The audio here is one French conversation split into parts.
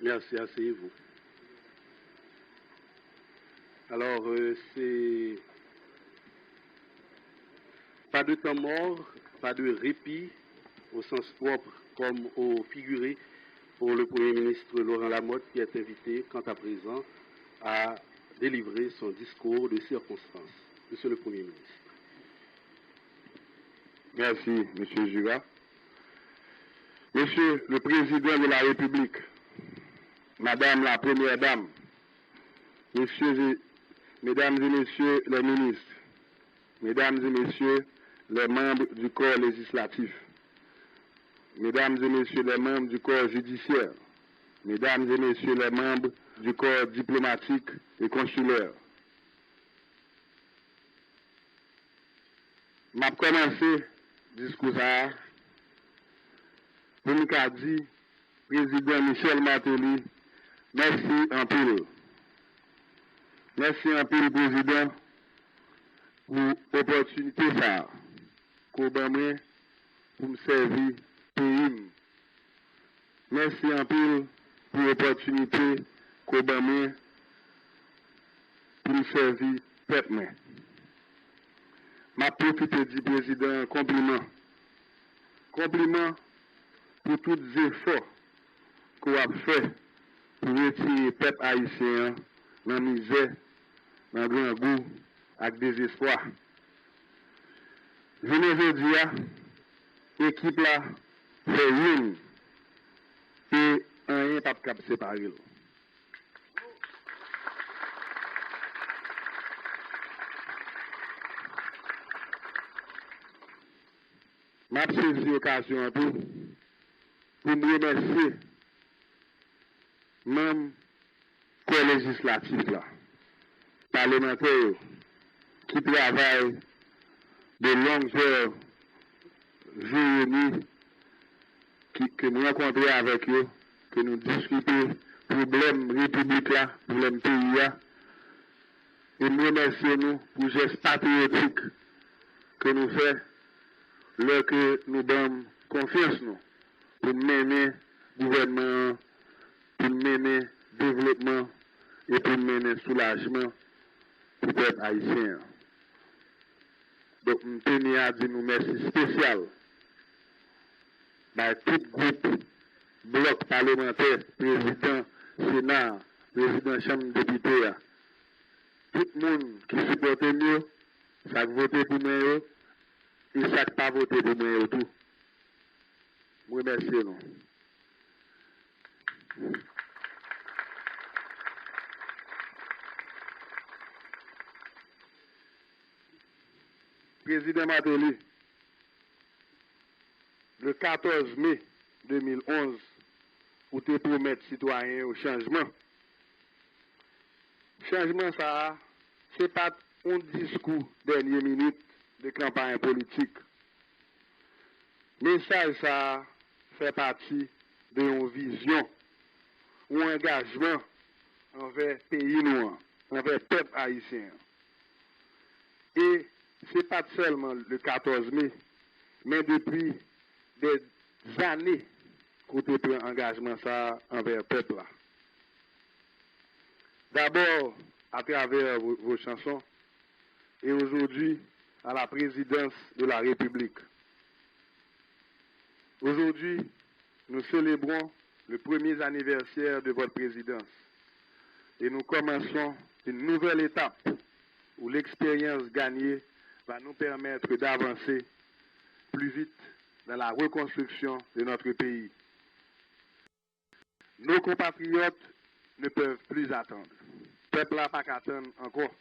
Merci, asseyez-vous. Alors, c'est pas de temps mort, pas de répit au sens propre comme au figuré pour le Premier ministre Laurent Lamotte qui est invité, quant à présent, à délivrer son discours de circonstance. Monsieur le Premier ministre. Merci, Monsieur Jura. Monsieur le Président de la République, Madame la Première Dame, Mesdames et Messieurs les ministres, Mesdames et Messieurs les membres du corps législatif, Mesdames et Messieurs les membres du corps judiciaire, Mesdames et Messieurs les membres du corps diplomatique et consulaire. M'a commencé discours ça pour nous dire, Président Michel Martelly, merci en pile. Merci en pile, Président, pour l'opportunité ça, qu'on pour me servir pays. Merci en pile pour l'opportunité qu'on pour me servir peuple. Ma profite du Président, compliment. Compliment pour tous les efforts qu'on a fait pour retirer le peuple haïtien dans la misère, dans le grand goût, avec désespoir. Je ne dis pas, l'équipe là fait une et rien pas capable de séparer. Je saisi l'occasion pour me remercier même corps législatif là, parlementaires qui travaillent de longues heures, jour et nuit, que nous rencontrons avec eux, que nous discutons problème république là, problème pays là, et nous remercions nous pour le geste patriotique que nous faisons, lorsque nous donnons confiance nous, pour mener le gouvernement, pour mener le développement et pour mener le soulagement pour le peuple haïtien. Donc, nous tenons à dire nous merci spécial à tout groupe, bloc parlementaire, président, Sénat, président Chambre de députés, tout le monde qui supporte mieux, ça vote pour moi, et ça pas voté pour moi tout. Je remercie nous. Président Martelly, le 14 mai 2011, vous te promettre citoyens au changement. Changement, ça, ce n'est pas un discours dernière minute de campagne politique. Message, ça fait partie d'une vision ou engagement envers le pays noir, envers le peuple haïtien. Et ce n'est pas seulement le 14 mai, mais depuis des années qu'on te prend engagement ça envers le peuple. D'abord, à travers vos chansons, et aujourd'hui, à la présidence de la République. Aujourd'hui, nous célébrons le premier anniversaire de votre présidence et nous commençons une nouvelle étape où l'expérience gagnée va nous permettre d'avancer plus vite dans la reconstruction de notre pays. Nos compatriotes ne peuvent plus attendre. Le peuple n'a pas qu'à attendre encore.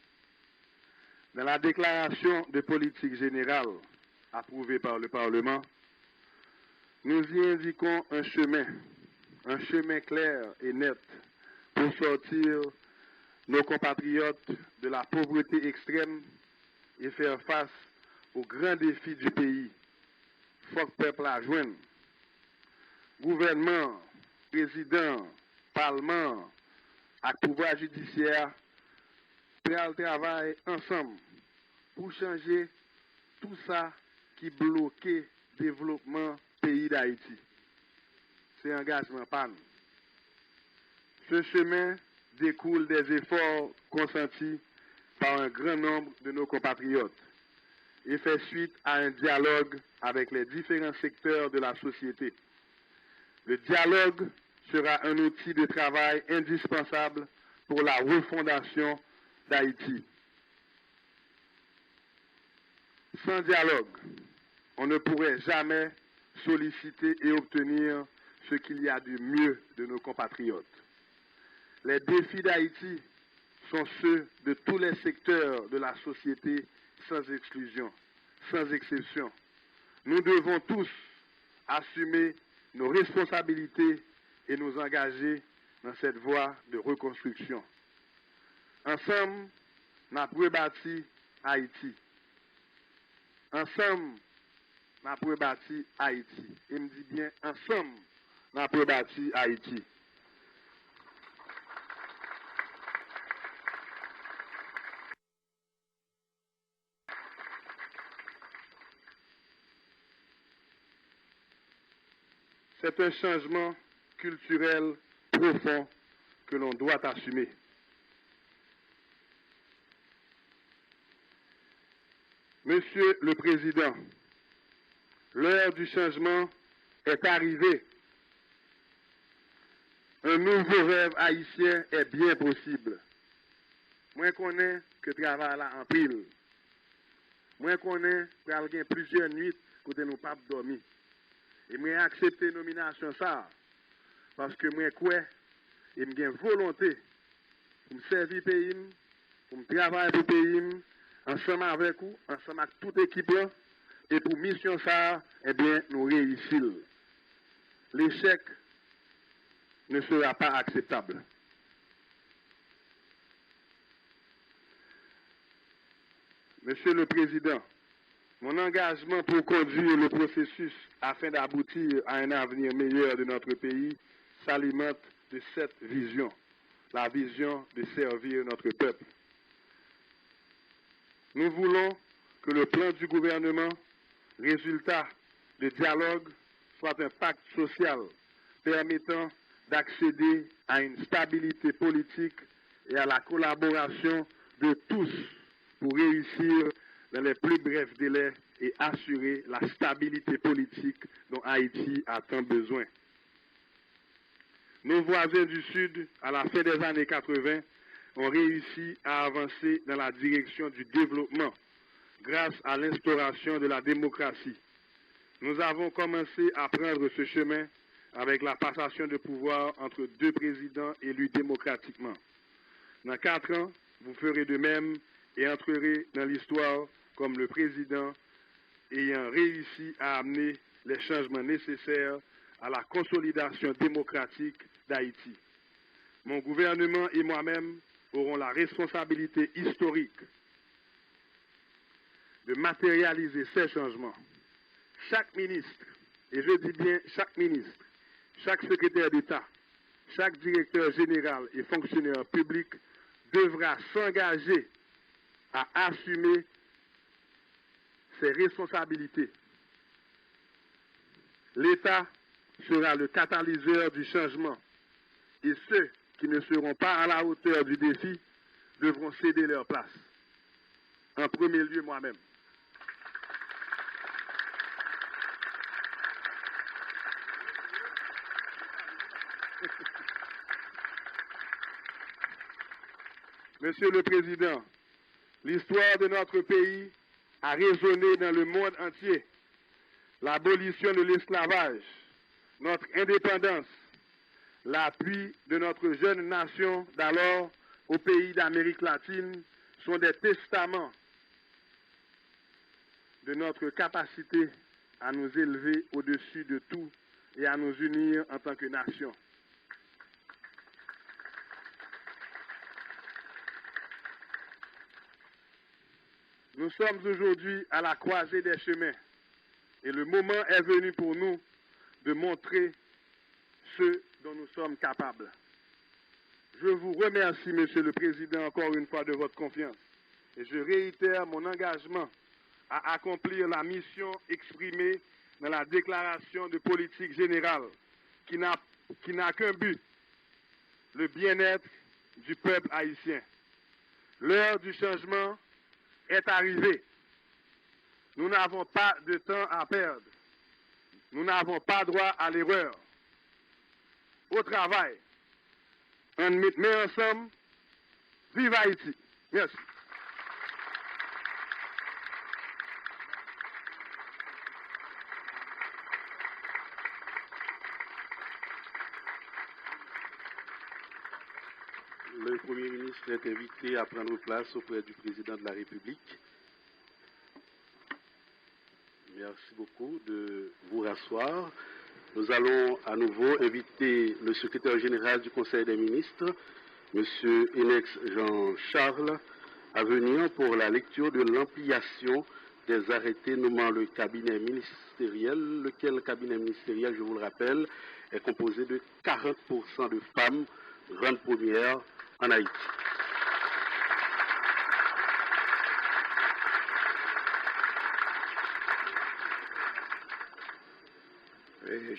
Dans la déclaration de politique générale approuvée par le Parlement, nous y indiquons un chemin clair et net pour sortir nos compatriotes de la pauvreté extrême et faire face aux grands défis du pays. Faut que le peuple la joigne. Gouvernement, président, parlement, et pouvoir judiciaire, travaillent ensemble pour changer tout ça qui bloque le développement du pays d'Haïti. C'est un engagement pas nous. Ce chemin découle des efforts consentis par un grand nombre de nos compatriotes et fait suite à un dialogue avec les différents secteurs de la société. Le dialogue sera un outil de travail indispensable pour la refondation d'Haïti. Sans dialogue, on ne pourrait jamais solliciter et obtenir ce qu'il y a de mieux de nos compatriotes. Les défis d'Haïti sont ceux de tous les secteurs de la société sans exclusion, sans exception. Nous devons tous assumer nos responsabilités et nous engager dans cette voie de reconstruction. Ensemble, nous avons rebâti Haïti. Ensemble, nous avons rebâti Haïti. Et me dit bien, ensemble, nous avons rebâti Haïti. C'est un changement culturel profond que l'on doit assumer. Monsieur le Président, l'heure du changement est arrivée. Un nouveau rêve haïtien est bien possible. Moi, je connais que travail là en pile. Moi, je connais qu'il y a plusieurs nuits côté nous pas dormir. Et moi, j'ai accepté la nomination ça. Parce que moi, je crois et j'ai une volonté pour me servir le pays, pour me travailler pour le pays, ensemble avec vous, ensemble avec toute l'équipe, et pour mission ça, eh bien, nous réussir. L'échec ne sera pas acceptable. Monsieur le Président, mon engagement pour conduire le processus afin d'aboutir à un avenir meilleur de notre pays s'alimente de cette vision, la vision de servir notre peuple. Nous voulons que le plan du gouvernement, résultat de dialogue, soit un pacte social permettant d'accéder à une stabilité politique et à la collaboration de tous pour réussir dans les plus brefs délais et assurer la stabilité politique dont Haïti a tant besoin. Nos voisins du Sud, à la fin des années 80, ont réussi à avancer dans la direction du développement grâce à l'instauration de la démocratie. Nous avons commencé à prendre ce chemin avec la passation de pouvoir entre deux présidents élus démocratiquement. Dans 4 ans, vous ferez de même et entrerez dans l'histoire comme le président ayant réussi à amener les changements nécessaires à la consolidation démocratique d'Haïti. Mon gouvernement et moi-même auront la responsabilité historique de matérialiser ces changements. Chaque ministre, et je dis bien chaque ministre, chaque secrétaire d'État, chaque directeur général et fonctionnaire public devra s'engager à assumer ses responsabilités. L'État sera le catalyseur du changement et ceux qui ne seront pas à la hauteur du défi devront céder leur place. En premier lieu, moi-même. Monsieur le Président, l'histoire de notre pays a résonné dans le monde entier. L'abolition de l'esclavage, notre indépendance, l'appui de notre jeune nation d'alors aux pays d'Amérique latine sont des testaments de notre capacité à nous élever au-dessus de tout et à nous unir en tant que nation. Nous sommes aujourd'hui à la croisée des chemins et le moment est venu pour nous de montrer ce dont nous sommes capables. Je vous remercie, Monsieur le Président, encore une fois de votre confiance et je réitère mon engagement à accomplir la mission exprimée dans la déclaration de politique générale qui n'a qu'un but, le bien-être du peuple haïtien. L'heure du changement est arrivée. Nous n'avons pas de temps à perdre. Nous n'avons pas droit à l'erreur. Au travail, on met ensemble, vive Haïti. Merci. Le Premier ministre est invité à prendre place auprès du Président de la République. Merci beaucoup de vous rasseoir. Nous allons à nouveau inviter le secrétaire général du Conseil des ministres, M. Enex Jean-Charles, à venir pour la lecture de l'ampliation des arrêtés nommant le cabinet ministériel, lequel cabinet ministériel, je vous le rappelle, est composé de 40% de femmes, rang première en Haïti.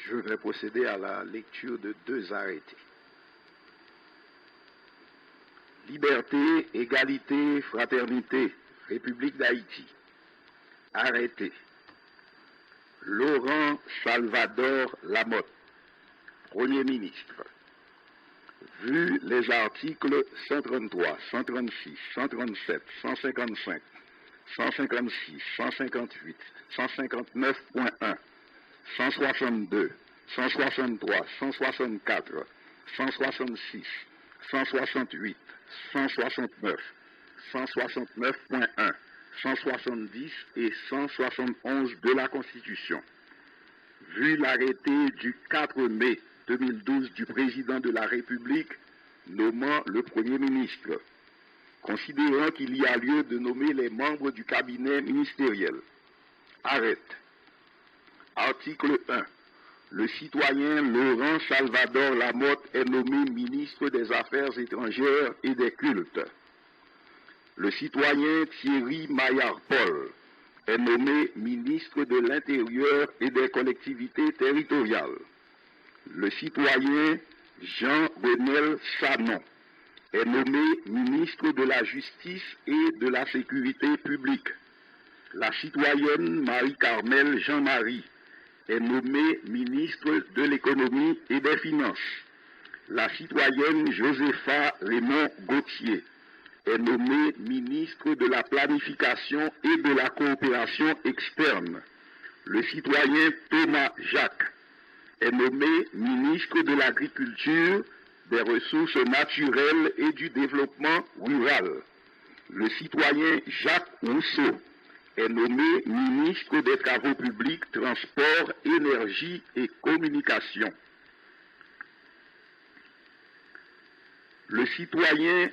Je vais procéder à la lecture de deux arrêtés. Liberté, égalité, fraternité, République d'Haïti. Arrêté. Laurent Salvador Lamotte, Premier ministre. Vu les articles 133, 136, 137, 155, 156, 158, 159.1, 162, 163, 164, 166, 168, 169, 169.1, 170 et 171 de la Constitution. Vu l'arrêté du 4 mai 2012 du président de la République nommant le Premier ministre, considérant qu'il y a lieu de nommer les membres du cabinet ministériel. Arrête. Article 1. Le citoyen Laurent Salvador Lamotte est nommé ministre des Affaires étrangères et des cultes. Le citoyen Thierry Maillard-Paul est nommé ministre de l'Intérieur et des collectivités territoriales. Le citoyen Jean-Renel Sanon est nommé ministre de la Justice et de la Sécurité publique. La citoyenne Marie-Carmel Jean-Marie est nommée ministre de l'Économie et des Finances. La citoyenne Josepha Raymond Gauthier est nommée ministre de la Planification et de la Coopération externe. Le citoyen Thomas Jacques est nommé ministre de l'Agriculture, des Ressources naturelles et du Développement rural. Le citoyen Jacques Rousseau est nommé ministre des Travaux publics, Transport, Énergie et Communication. Le citoyen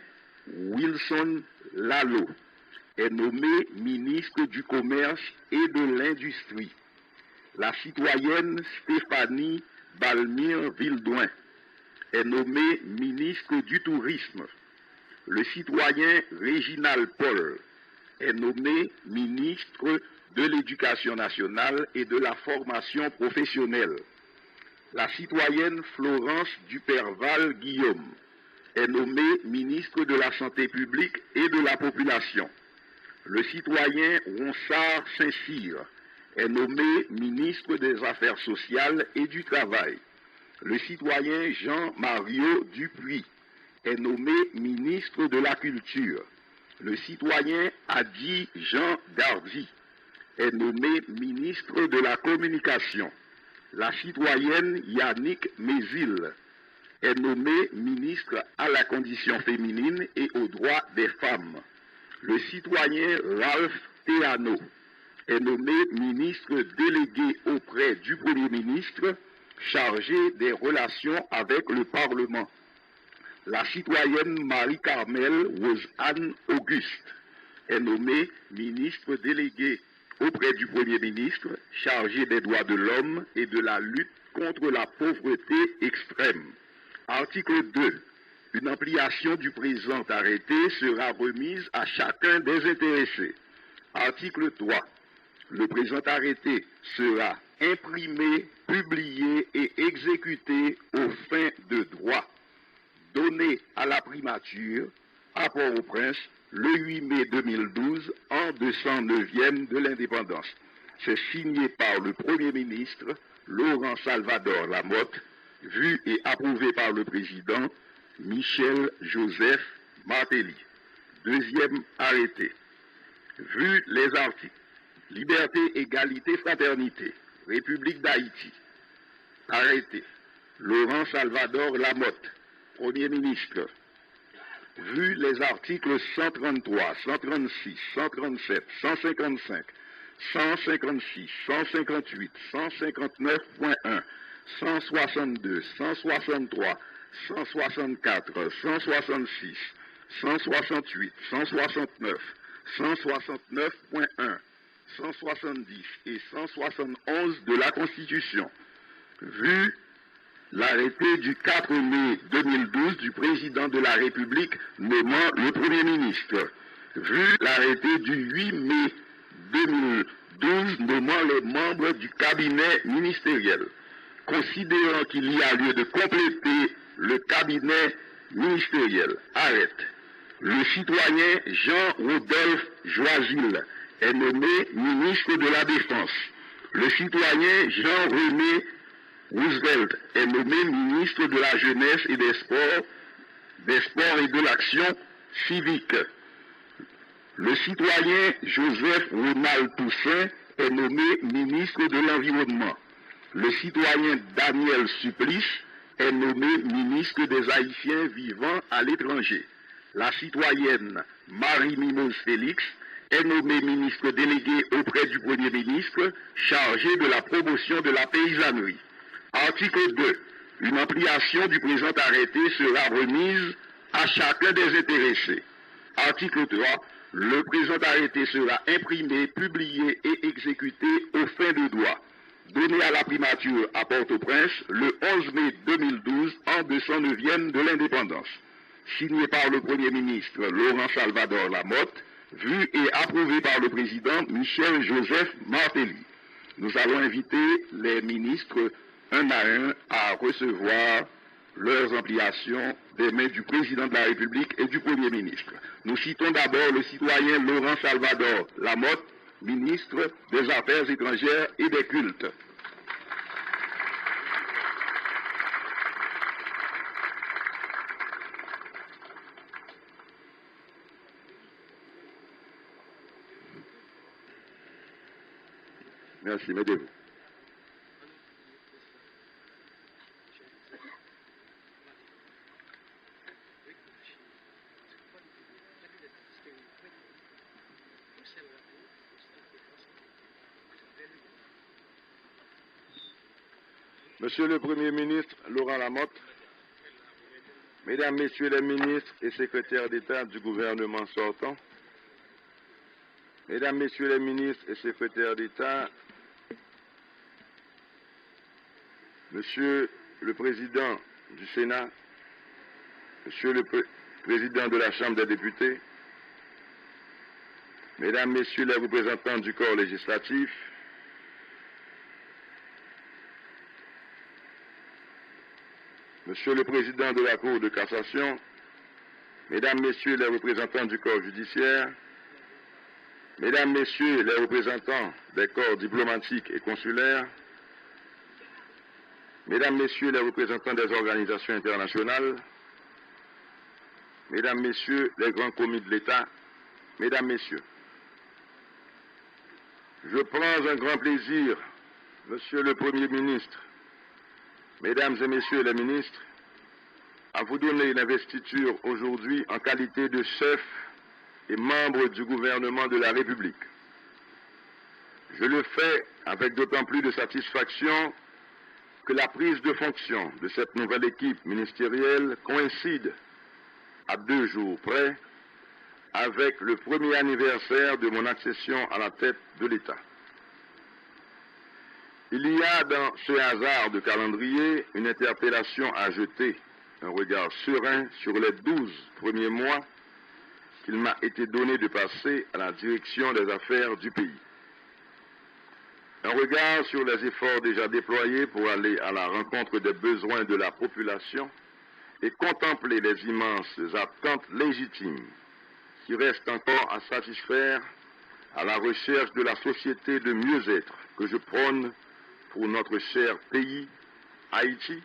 Wilson Lalo est nommé ministre du Commerce et de l'Industrie. La citoyenne Stéphanie Balmire-Vildouin est nommée ministre du Tourisme. Le citoyen Réginald Paul est nommé ministre de l'Éducation nationale et de la formation professionnelle. La citoyenne Florence Duperval-Guillaume est nommée ministre de la Santé publique et de la Population. Le citoyen Ronsard Saint-Cyr est nommé ministre des Affaires sociales et du Travail. Le citoyen Jean-Mario Dupuis est nommé ministre de la Culture. Le citoyen Adi Jean Dardy est nommé ministre de la Communication. La citoyenne Yannick Mézil est nommée ministre à la condition féminine et aux droits des femmes. Le citoyen Ralph Théano est nommé ministre délégué auprès du Premier ministre, chargé des relations avec le Parlement. La citoyenne Marie-Carmel Rose-Anne Auguste est nommée ministre déléguée auprès du Premier ministre, chargé des droits de l'homme et de la lutte contre la pauvreté extrême. Article 2. Une ampliation du présent arrêté sera remise à chacun des intéressés. Article 3. Le présent arrêté sera imprimé, publié et exécuté aux fins de droit. donné à la primature à Port-au-Prince le 8 mai 2012 en 209e de l'indépendance. C'est signé par le Premier ministre Laurent Salvador Lamotte, vu et approuvé par le président Michel Joseph Martelly. Deuxième arrêté. Vu les articles Liberté, égalité, fraternité, République d'Haïti. Arrêté. Laurent Salvador Lamotte, Premier ministre. Vu les articles 133, 136, 137, 155, 156, 158, 159.1, 162, 163, 164, 166, 168, 169, 169.1, 170 et 171 de la Constitution. Vu l'arrêté du 4 mai 2012 du président de la République nommant le Premier ministre. Vu l'arrêté du 8 mai 2012 nommant les membres du cabinet ministériel. Considérant qu'il y a lieu de compléter le cabinet ministériel. Arrête. Le citoyen Jean-Rodolphe Joisil est nommé ministre de la Défense. Le citoyen Jean-René Roosevelt est nommé ministre de la Jeunesse et des Sports et de l'Action civique. Le citoyen Joseph Ronald Toussaint est nommé ministre de l'Environnement. Le citoyen Daniel Supplice est nommé ministre des Haïtiens vivant à l'étranger. La citoyenne Marie-Mimose Félix est nommée ministre déléguée auprès du Premier ministre, chargée de la promotion de la paysannerie. Article 2. Une ampliation du présent arrêté sera remise à chacun des intéressés. Article 3. Le présent arrêté sera imprimé, publié et exécuté aux fins de droit. Donné à la primature à Port-au-Prince le 11 mai 2012 en 209e de l'indépendance. Signé par le Premier ministre Laurent Salvador Lamotte, vu et approuvé par le président Michel Joseph Martelly. Nous allons inviter les ministres un à un à recevoir leurs ampliations des mains du président de la République et du Premier ministre. Nous citons d'abord le citoyen Laurent Salvador Lamotte, ministre des Affaires étrangères et des Cultes. Merci, mettez-vous. Monsieur le Premier ministre Laurent Lamotte, Mesdames, Messieurs les ministres et secrétaires d'État du gouvernement sortant, Mesdames, Messieurs les ministres et secrétaires d'État, Monsieur le Président du Sénat, Monsieur le Président de la Chambre des députés, Mesdames, Messieurs les représentants du corps législatif, Monsieur le Président de la Cour de cassation, Mesdames, Messieurs les représentants du corps judiciaire, Mesdames, Messieurs les représentants des corps diplomatiques et consulaires, Mesdames, Messieurs les représentants des organisations internationales, Mesdames, Messieurs les grands commis de l'État, Mesdames, Messieurs, je prends un grand plaisir, Monsieur le Premier ministre, Mesdames et Messieurs les ministres, à vous donner l'investiture aujourd'hui en qualité de chef et membre du gouvernement de la République. Je le fais avec d'autant plus de satisfaction que la prise de fonction de cette nouvelle équipe ministérielle coïncide à 2 jours près avec le premier anniversaire de mon accession à la tête de l'État. Il y a dans ce hasard de calendrier une interpellation à jeter un regard serein sur les 12 premiers mois qu'il m'a été donné de passer à la direction des affaires du pays. Un regard sur les efforts déjà déployés pour aller à la rencontre des besoins de la population et contempler les immenses attentes légitimes qui restent encore à satisfaire à la recherche de la société de mieux-être que je prône pour notre cher pays, Haïti,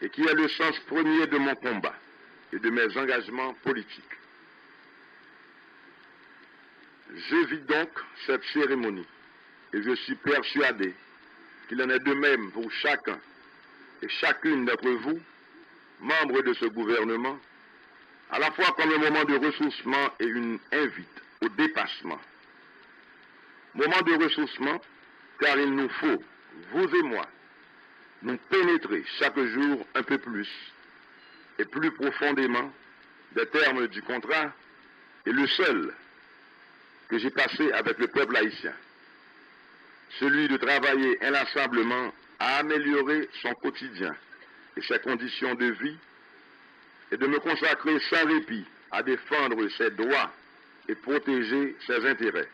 et qui est le sens premier de mon combat et de mes engagements politiques. Je vis donc cette cérémonie et je suis persuadé qu'il en est de même pour chacun et chacune d'entre vous, membres de ce gouvernement, à la fois comme un moment de ressourcement et une invite au dépassement. Moment de ressourcement, car il nous faut, vous et moi, nous pénétrer chaque jour un peu plus et plus profondément des termes du contrat et le seul que j'ai passé avec le peuple haïtien, celui de travailler inlassablement à améliorer son quotidien et ses conditions de vie et de me consacrer sans répit à défendre ses droits et protéger ses intérêts.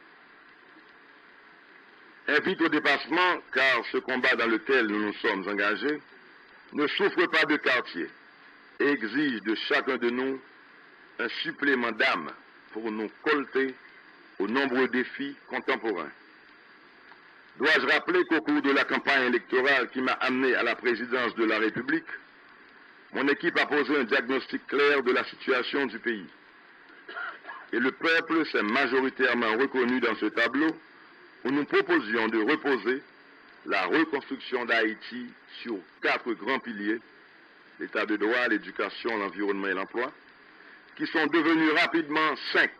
Invite au dépassement, car ce combat dans lequel nous nous sommes engagés ne souffre pas de quartier et exige de chacun de nous un supplément d'âme pour nous colter aux nombreux défis contemporains. Dois-je rappeler qu'au cours de la campagne électorale qui m'a amené à la présidence de la République, mon équipe a posé un diagnostic clair de la situation du pays. Et le peuple s'est majoritairement reconnu dans ce tableau où nous proposions de reposer la reconstruction d'Haïti sur 4 grands piliers, l'état de droit, l'éducation, l'environnement et l'emploi, qui sont devenus rapidement 5,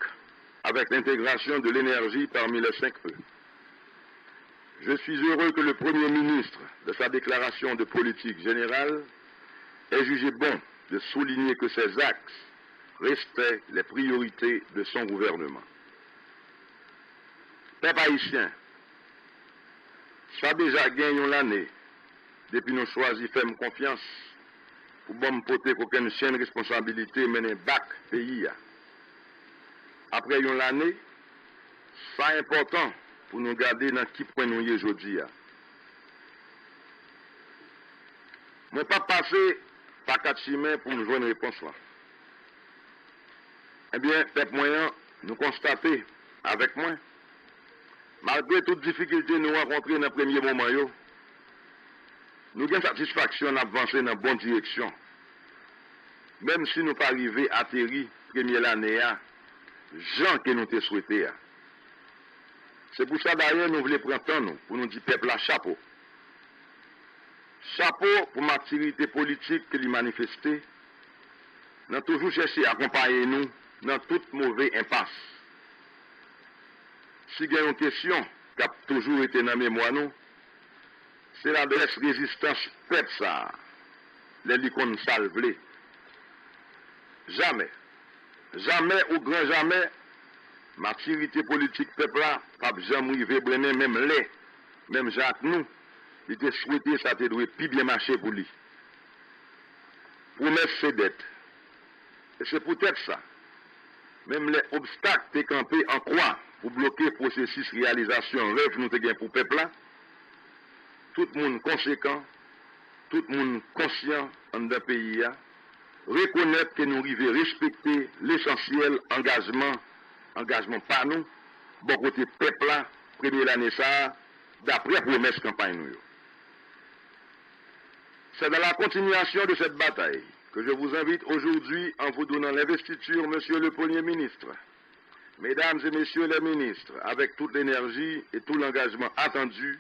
avec l'intégration de l'énergie parmi les 5 E. Je suis heureux que le Premier ministre, de sa déclaration de politique générale, ait jugé bon de souligner que ces axes restaient les priorités de son gouvernement. Peuple haïtien, ça déjà gagné l'année depuis nous choisi faire confiance pour bon porter qu'aucune chaîne responsabilité mener bac pays. Après une année, ça est important pour nous garder dans qui point nous y aujourd'hui. Je ne pas passer par 4 chemins pour nous jouer une réponse là. Eh bien, peuple moyen, nous constatons avec moi, malgré toutes difficultés nous rencontrées dans le premier moment, nous avons satisfaction d'avancer dans la bonne direction. Même si nous ne pas arrivés à atterrir première année, gens que nous te souhaité. C'est pour ça d'ailleurs nous voulons prendre temps pour nous dire peuple à chapeau. Chapeau pour ma activité politique que lui manifester. Nous avons toujours cherché à accompagner nous dans toute mauvaise impasse. Si il y a une question qui a toujours été dans la mémoire, c'est la résistance peuple ça. Les licornes salvées. Jamais, jamais ou grand jamais, ma activité politique peuple là, pas jamais arrivé brené même les, même Jacques nous, il était souhaité ça te doit plus bien marcher pour lui. Promesse c'est dette. Et c'est peut-être ça. Même les obstacles t'es campé en croix pour bloquer le processus réalisation rêve nous te gain pour peuple là. Tout le monde conséquent, tout le monde conscient dans le pays reconnaître que nous arrivons à respecter l'essentiel engagement par nous, bon côté peuple là, première année ça, d'après promesse campagne nous. C'est dans la continuation de cette bataille que je vous invite aujourd'hui en vous donnant l'investiture, Monsieur le Premier ministre, Mesdames et Messieurs les ministres, avec toute l'énergie et tout l'engagement attendu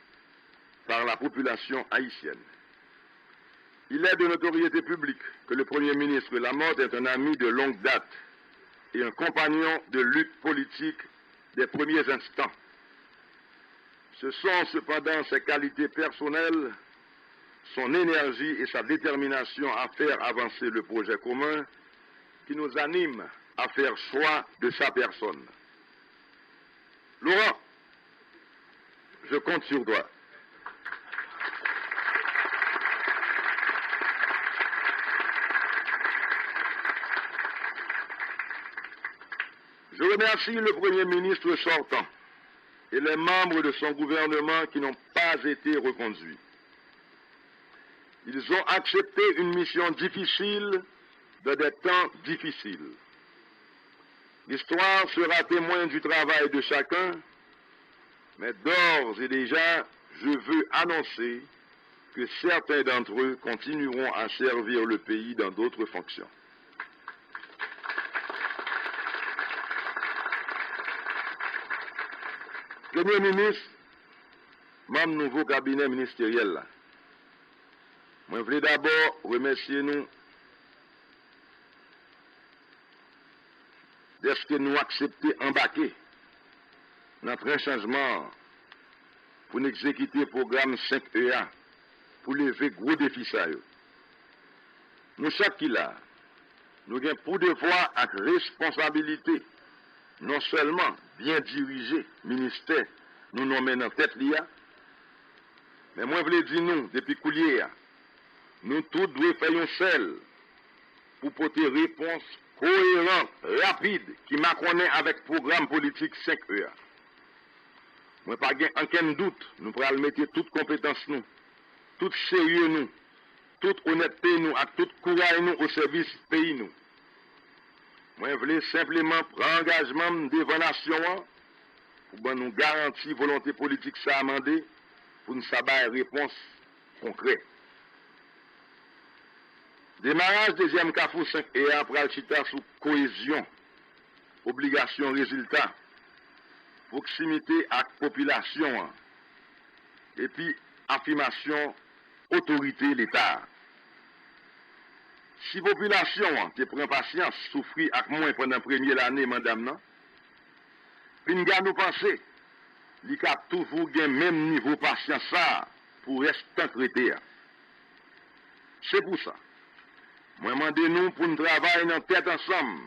par la population haïtienne. Il est de notoriété publique que le Premier ministre Lamotte est un ami de longue date et un compagnon de lutte politique des premiers instants. Ce sont cependant ses qualités personnelles, son énergie et sa détermination à faire avancer le projet commun qui nous animent à faire choix de sa personne. Laurent, je compte sur toi. Je remercie le Premier ministre sortant et les membres de son gouvernement qui n'ont pas été reconduits. Ils ont accepté une mission difficile dans des temps difficiles. L'histoire sera témoin du travail de chacun, mais d'ores et déjà, je veux annoncer que certains d'entre eux continueront à servir le pays dans d'autres fonctions. Premier ministre, membre nouveau cabinet ministériel là. Je voulais d'abord remercier nous de ce que nous acceptons embarquer notre un changement pour nous exécuter le programme 5EA pour lever gros défis ça. Nous chaque qui là, nous avons pour devoir et responsabilité non seulement bien diriger le ministère, nous nommons dans tête l'IA, mais moi je voulais dire nous, depuis coulier, nous tous devons faire un seul pour porter réponse cohérente, rapide, qui m'a connu avec le programme politique 5EA. Moi, pas aucun doute, nous pourrons mettre toutes compétences nous, tout sérieux nous, toute honnêteté nous, et tout courage nous au service du pays nous. Moi, je voulais simplement prendre engagement devant la nation pour nous garantir volonté politique ça amendé pour nous savoir une réponse concrète. Démarrage deuxième Carrefour 5 et après le chita sous cohésion, obligation, résultat, proximité à la population, et puis affirmation, autorité, l'État. Si la population qui prend patience, souffrit avec moi pendant la première année, madame, non, puis nous penser, il y a toujours le même niveau de patience pour rester traité. C'est pour ça. Moi, je demande nous pour nous travailler dans tête ensemble.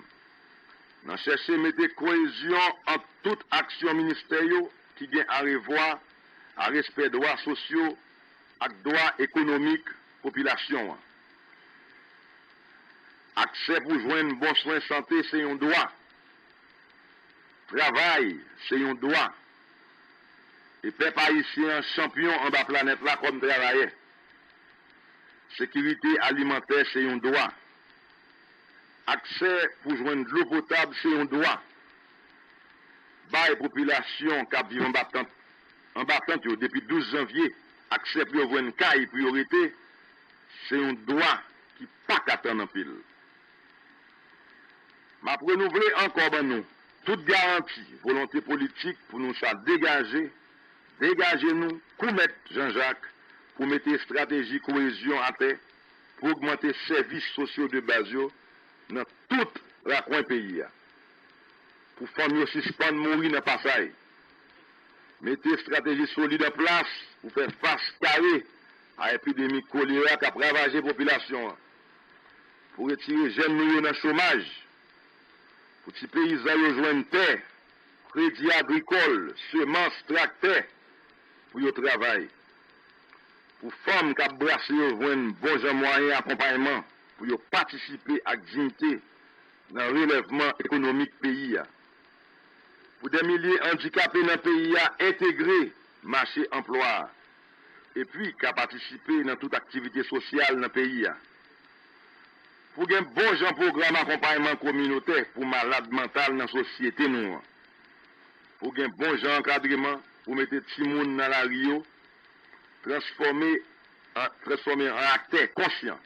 Nous chercher à mettre cohésion entre toute action ministérielle qui vient à revoir, à respect des droits sociaux, et droits économiques de la population. Accès pour joindre bon soin de santé, c'est un droit. Travail, c'est un droit. Et peuple haïtien champion en bas planète là comme travailler. Sécurité alimentaire, c'est un droit. Accès pour joindre de l'eau potable, c'est un droit. Bah, les populations qui vivent en battante depuis 12 janvier, accès pour avoir une caille priorité, c'est un droit qui n'est pas qu'attendre en pile. Mais pour renouveler encore nous, toute garantie, volonté politique pour nous dégager nous, commettre Jean-Jacques, pour mettre stratégie cohésion à terre, pour augmenter les services sociaux de base dans tout le coin pays. Pour famille suspendre mourir dans le passage. Mettez stratégie solide en place pour faire face carré à l'épidémie choléra qui a ravagé la population. Pour retirer les jeunes dans le chômage. Pour que les paysans rejoignent terre, crédit agricole, semences, tracteurs, pour le travail. Pour les femmes qui ont brassé un bon moyen d'accompagnement pour participer à la dignité dans le relèvement économique du pays. Pour des milliers handicapés dans le pays, intégrer le marché emploi. Et puis, qui participer dans toute activité sociale dans le pays. Pour un bon programme d'accompagnement communautaire pour malades mentaux dans la société. Pour un bon encadrement pour mettre tout le monde dans la Rio. Transformer en acteur conscient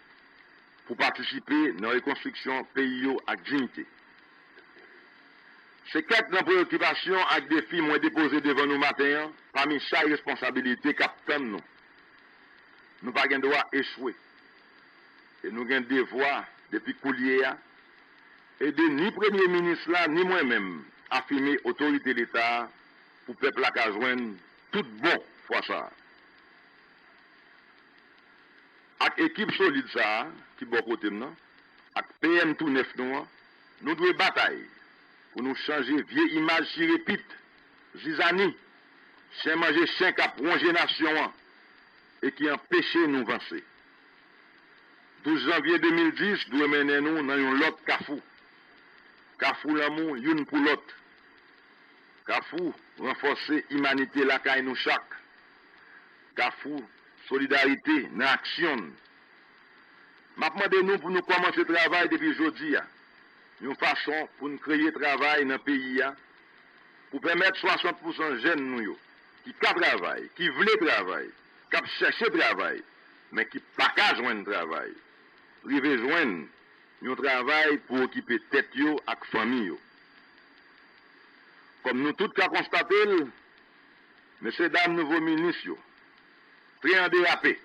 pour participer dans la reconstruction pays avec dignité. C'est quelques préoccupations avec des défis moins déposés devant nous matin, parmi chaque responsabilité qu'attend nous. Nous n'avons pas le droit d'échouer. Et nous avons un devoir, depuis coulier, aider ni Premier ministre là, ni moi-même, à affirmer l'autorité de l'État pour que le peuple a joindre tout bon fois ça. Avec l'équipe solide ça, qui est bon côté maintenant, avec PM tout neuf nous devons batailler pour nous changer vieille image qui répète, Zizani, chien manger chien qui a prolongé nation et qui empêche nous avancer. 12 janvier 2010, nous mener nous dans un autre Carrefour. Carrefour l'amour, une pour l'autre. Carrefour, renforcer l'humanité la caille nous chaque. Carrefour, solidarité dans l'action. demandé nous pour nous commencer le travail depuis aujourd'hui. Une façon pour nous créer travail dans le pays, pour permettre 60% de jeunes nous, qui travaillent, qui veulent travailler, qui cherchent travail, mais qui ne peuvent pas joindre travail. Ils veulent joindre un travail pour occuper tête et la famille. Comme nous tous avons constaté, messieurs, dames, nouveaux ministres, très en dérapé.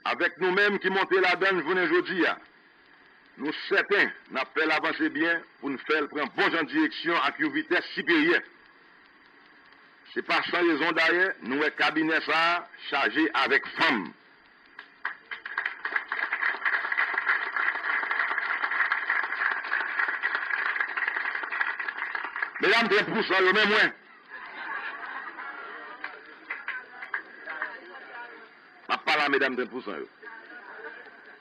Avec nous-mêmes qui montons la donne, je aujourd'hui, nous certains n'appelons avancer bien pour nous faire prendre bon en direction à une vitesse supérieure. Ce n'est pas sans raison d'ailleurs, nous un cabinet ça chargé avec femmes. Mesdames, 30%, le même moins. Je ne parle pas mesdames 30%.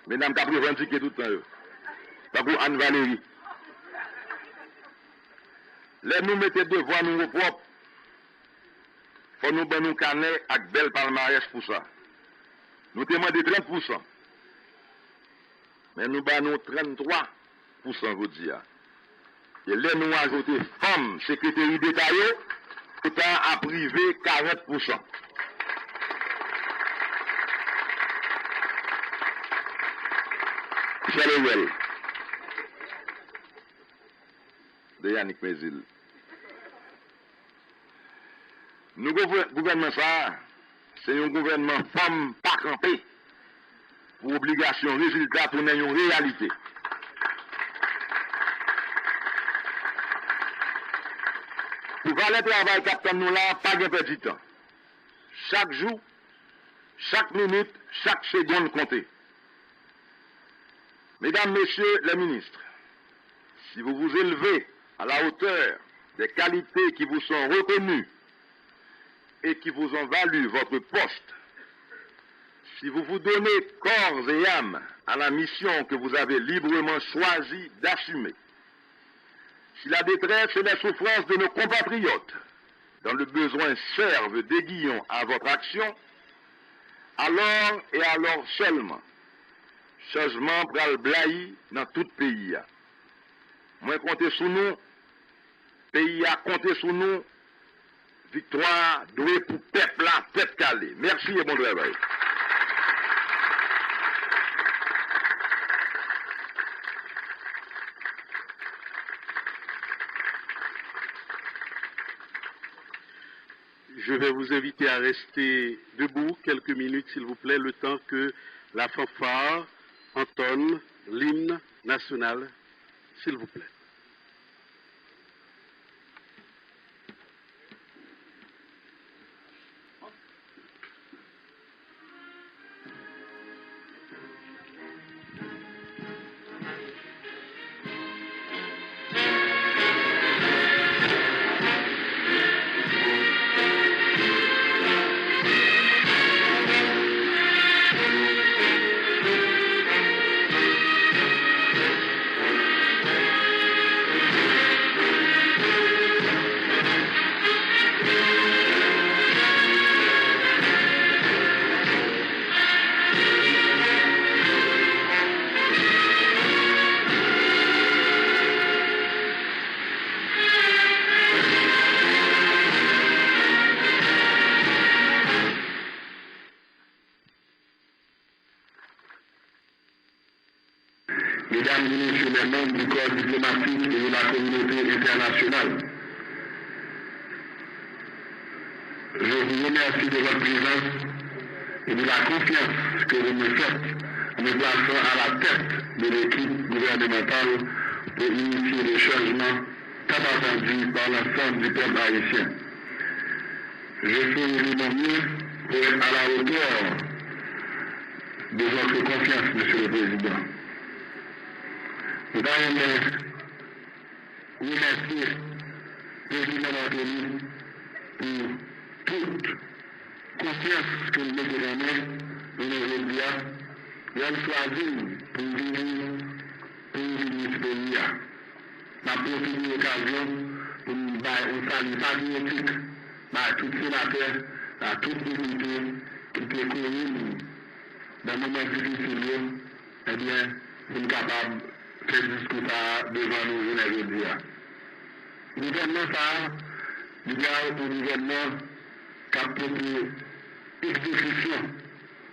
Mesdames qui ont revendiqué tout le temps. Par contre, Anne-Valérie. Là, nous mettons devant nous propres. Il faut nous donner un canet avec belle palmarès pour ça. Nous demandons 30%. Mais nous donnons 33%, vous dire. Et là, nous ajoutons femmes, secrétaires détaillées, autant à privé 40%. Chaleuel. De Yannick Mézil. Nous gouvernement ça, c'est un gouvernement femme pas campé pour obligation résultat pour une réalité. Pour faire le travail captain nous là, pas de perdre du temps. Chaque jour, chaque minute, chaque seconde comptée. Mesdames, Messieurs les ministres, si vous vous élevez à la hauteur des qualités qui vous sont reconnues et qui vous ont valu votre poste, si vous vous donnez corps et âme à la mission que vous avez librement choisi d'assumer, si la détresse et la souffrance de nos compatriotes dans le besoin servent d'aiguillon à votre action, alors et alors seulement, changement pral blayi dans tout pays. Moi comptez sur nous, pays a compté sur nous, victoire douée pour peuple la tête calée. Merci et bon travail. Je vais vous inviter à rester debout quelques minutes, s'il vous plaît, le temps que la fanfare entonne l'hymne national, s'il vous plaît. Mesdames et Messieurs les membres du corps diplomatique et de la communauté internationale, je vous remercie de votre présence et de la confiance que vous me faites en me plaçant à la tête de l'équipe gouvernementale pour initier les changements tant attendus par l'ensemble du peuple haïtien. Je ferai mon mieux pour être à la hauteur de votre confiance, Monsieur le Président. Nous allons remercier le président Anthony pour toute confiance que nous mettons dans aujourd'hui. Nous avons choisi pour venir ce pays. Nous avons profité de l'occasion pour nous faire un salut patriotique à tous les sénateurs, à toute l'unité qui peut courir dans le moment difficile eh bien, nous sommes capables de faire ce discours devant nous aujourd'hui. Le gouvernement, il y a un gouvernement qui a pris exécution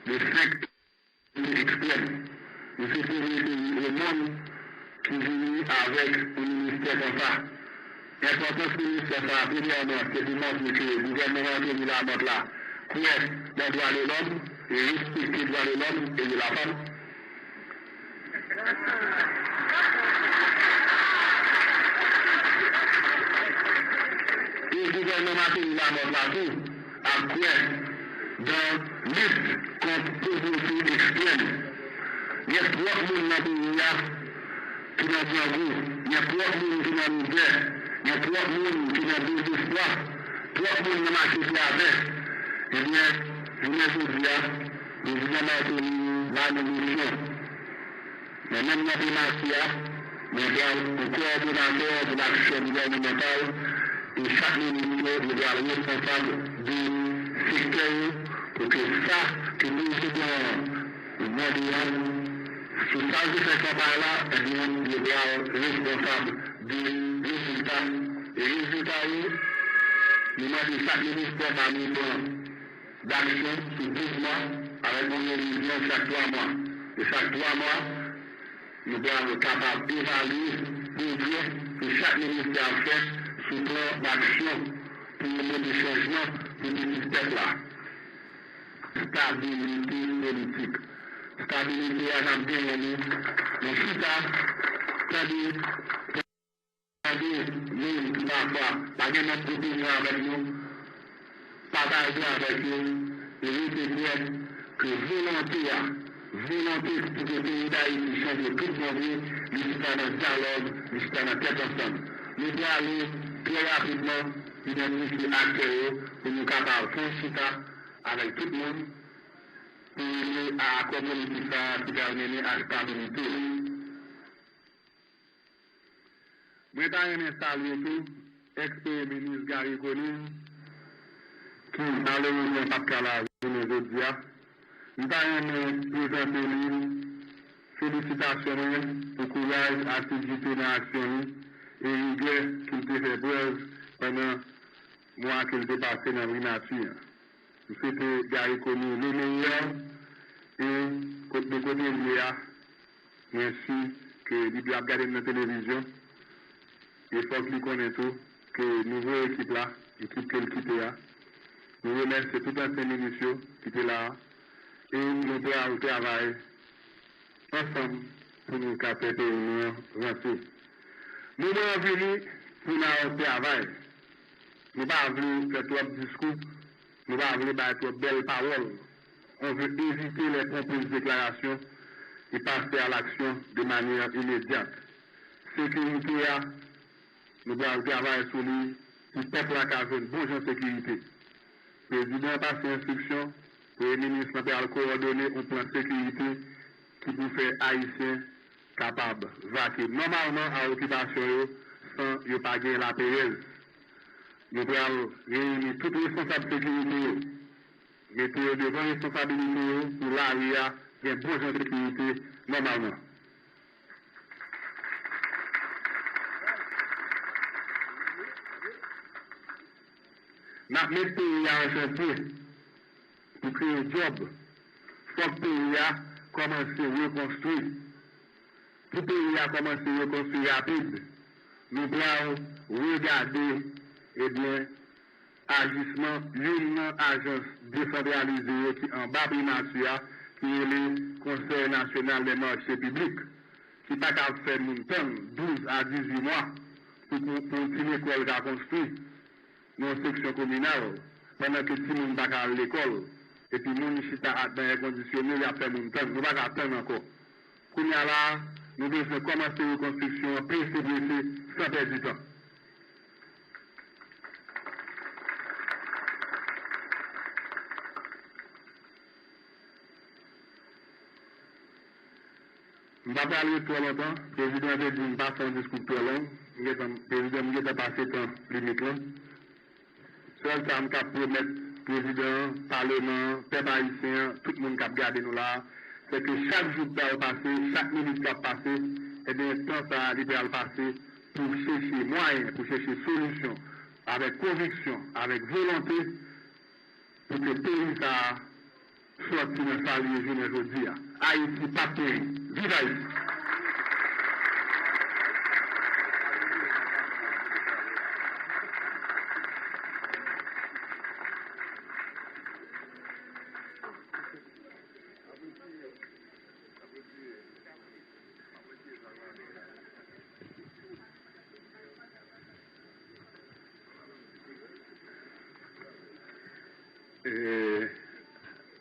de 5 extrêmes. Et c'est pour le monde qui vit avec un ministère comme ça. L'importance du ministère, ça, premièrement, c'est de montrer que le gouvernement a mis la note là. Pour les droits de l'homme, et respecter les droits de l'homme et de la femme. Et le gouvernement a mis la note là-dessus, après, dans lutte contre la pauvreté extrême. Il y a 3 personnes dans le pays qui n'ont pas goût. Il y a 3 personnes qui n'ont pas misère. Il y a 3 personnes qui n'ont pas d'espoir. 3 personnes qui n'ont pas de la eh bien, je vous dis, nous avons la nomination. Mais même dans le coordonnateur de l'action gouvernementale, et chaque ministre doit être responsable du secteur pour que ça, que nous devons mondial, sur ça que fait par là, eh bien, il doit être responsable du résultat. Et le résultat, nous demandons chaque ministère parmi nous d'action sur 12 mois avec une révision chaque 3 mois. Et chaque 3 mois, nous devons être capables d'évaluer, d'évaluer ce que chaque ministère fait sur le plan d'action pour mener des changements pour le ministère-là. Stabilité politique. Stabilité à la bien, mais si ça, c'est-à-dire, nous, parfois, pas de notre opinion avec nous, partager avec eux et répéter que volonté pour que le pays d'Haïti change tout le monde, nous sommes dans le dialogue, nous sommes dans la tête ensemble. Nous devons aller très rapidement identifier acteurs pour nous capables de faire avec tout le monde pour aider à accompagner tout ça qui va mener à la stabilité. Je vais saluer tout, ex-ministre Gary Collins, qui malheureusement pas qu'à la journée aujourd'hui. Nous allons présenter félicitations pour courage, activité dans l'action et rigueur qu'il a fait preuve pendant le mois qu'il a passé dans la nature. Nous souhaitons Gary Collins le meilleur et de côté de ainsi que il a regardé dans la télévision. Il faut qu'il connaisse tout que nouvelle équipe là, équipe qu'elle quitte là. Nous remercions tout un ministre qui était là et nous devons travailler ensemble pour nous faire réunion rentrée. Nous devons venir pour nous travail. Nous ne pas venir faire trop de discours, nous ne pas venir faire trop de belles paroles. On veut éviter les pompeuses déclarations et passer à l'action de manière immédiate. Sécurité, nous devons travailler sur lui pour le peuple qui a une bonne sécurité. Le président passe instruction pour le ministre de coordonner un plan de sécurité qui peut faire Haïtiens capables de vaquer normalement à l'occupation sans ne pas gagner la pérenne. Nous devons réunir toutes les responsables de sécurité, mettre devant les responsabilités pour l'ARIA et une bonne sécurité normalement. Nous mettons le pays en chantier pour créer un job. Il faut que le pays commence à reconstruire. Pour que le pays commence à reconstruire rapide, nous devons regarder agissement d'une agence décentralisée qui en bas primature, qui est le Conseil national des marchés publics, qui n'a pas fait mon temps, 12 à 18 mois, pour continuer à construire dans une section communale, pendant que tout le monde va à l'école, et puis nous, dans les conditionnés, il y a fait mon temps, nous ne pouvons pas attendre encore. Quand là, nous devons commencer la reconstruction, pressé, sans perdre du temps. Je ne vais pas parler trop longtemps, le président a dit que je ne vais pas faire un discours trop long, le président a passé le temps limite là. Seul ça me promettre président, parlement, peuple haïtien, tout le monde qui a regardé nous là, c'est que chaque jour qui va passer, chaque minute qui va passer, et bien, temps ça va passer pour chercher moyens, pour chercher solutions, avec conviction, avec volonté, pour que le pays soit dans le salier jeune aujourd'hui. Haïti, pas pays. Vive Haïti!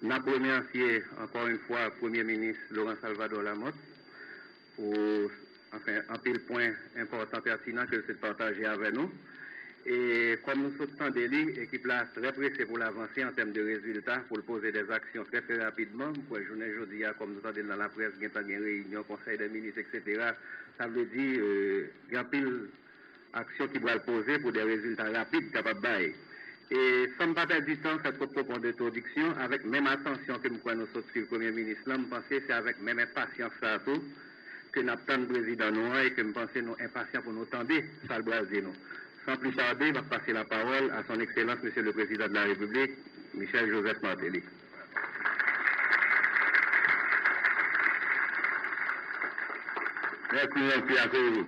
N'a remercié encore une fois le Premier ministre Laurent Salvador Lamotte pour un pile point important pertinent que c'est partagé avec nous. Et comme nous sommes en délit, l'équipe là très pressée pour l'avancer en termes de résultats, pour poser des actions très rapidement. Pour la journée aujourd'hui, comme nous entendons dans la presse, il y a une réunion, conseil des ministres, etc. Ça veut dire qu'il y a pile d'actions qui doivent poser pour des résultats rapides capables de bailler. Et sans ne pas perdre du temps, cette propos d'introduction, avec même attention que nous prenons sur le Premier ministre, là, je pense que c'est avec même impatience ça tout, que nous attendons le président nous et que nous pensons nous impatients pour nous tendre, ça le brasier nous. Sans plus tarder, je vais passer la parole à son Excellence, Monsieur le Président de la République, Michel Joseph Martelly. Merci à vous.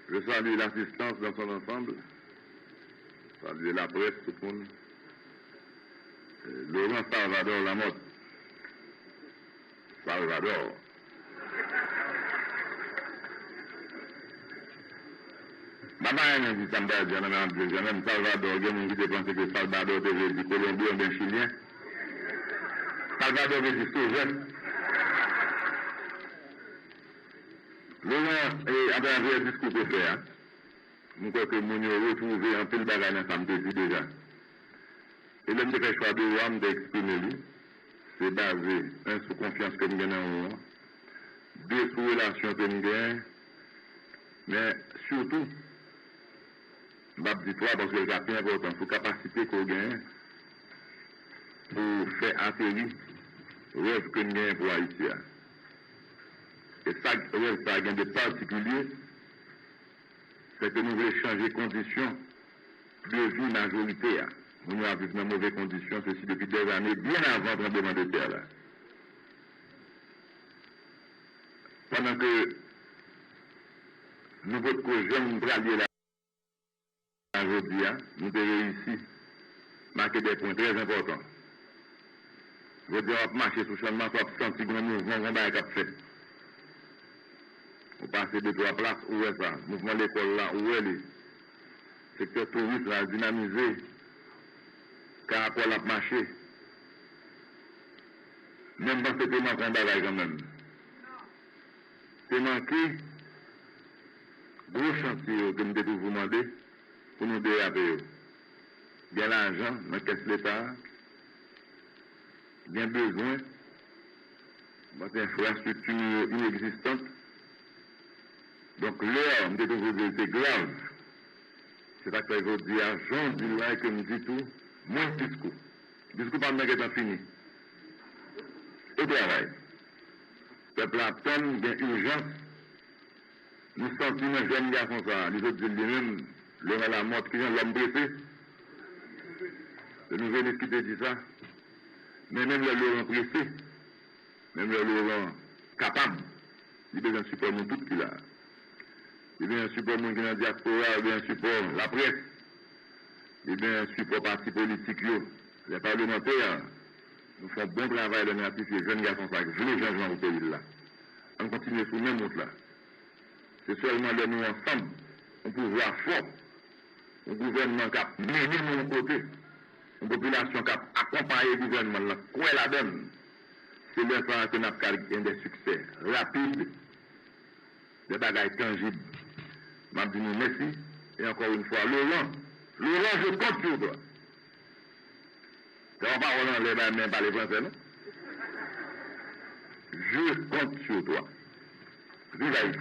Je salue l'assistance dans son ensemble. Je salue la presse, tout le monde. Laurent Salvador Lamotte. Salvador. Maman, dit Salvador, il y a des gens qui pensent que Salvador devait dire Colombien ou bien Chilien. Salvador veut dire Sauveur. Laurent, après un discours pour faire, je crois que nous avons retrouvé un peu de bagage dans ça, me dit déjà. Et l'homme qui fait choix de l'homme d'exprimer lui, c'est basé, un, sur confiance que nous gagnons, deux, sur relation que nous gagnons, mais surtout, je vais dire trois parce que c'est plus important, sur capacité qu'on gagne pour faire atterrir le rêve que nous gagnons pour Haïti. Et ça, ça a de particulier, c'est que nous voulons changer de conditions de vie majoritaire. Nous avons vécu dans de mauvaises conditions, ceci depuis des années, bien avant le tremblement de terre. Là. Pendant que nous votons jeunes braliers là, aujourd'hui, nous avons réussi à marquer des points très importants. Je veux dire, on va marcher sur le chemin, on va sentir un mouvement, on va être fait. On passe de trois places, où est ça? Mouvement de l'école là, où est le secteur touriste là, dynamisé, caracol a marché. Même dans ce thème, on va quand même. C'est manqué, gros chantier que nous devons vous demander pour nous déraper. Bien l'argent, dans la caisse de l'État, bien besoin, notre infrastructure inexistante. Donc l'heure de vous c'est grave. C'est ça que je dis à Jean du là que nous dit tout, moins discours. Discours pas de temps fini. Au travail. Le peuple il y a urgence. Nous sentons un jeune garçon ça. Les autres disent lui-même, Laurent Lamotte, qui vient de l'homme pressé. Le nouveau ministre qui te dit ça. Mais même le Laurent pressé, même le Laurent capable, il a besoin de support nous tout qui là. Il y a un support qui est dans la diaspora, il y a un support la presse, il y a un support parti politique, les parlementaires, nous faisons bon travail de ratifier les jeunes garçons, ça, je les changements au pays là. On continue sur le même route là. C'est seulement de nous ensemble, un pouvoir fort, un gouvernement qui a mené de mon côté, une population qui a accompagné le gouvernement là, quoi la donne. C'est l'instant que nous avons des succès rapides, des bagages tangibles. Je dis merci. Et encore une fois, Laurent, je compte sur toi. On ne va pas Roland les mains par les Français, non? Je compte sur toi. Vive Haïti.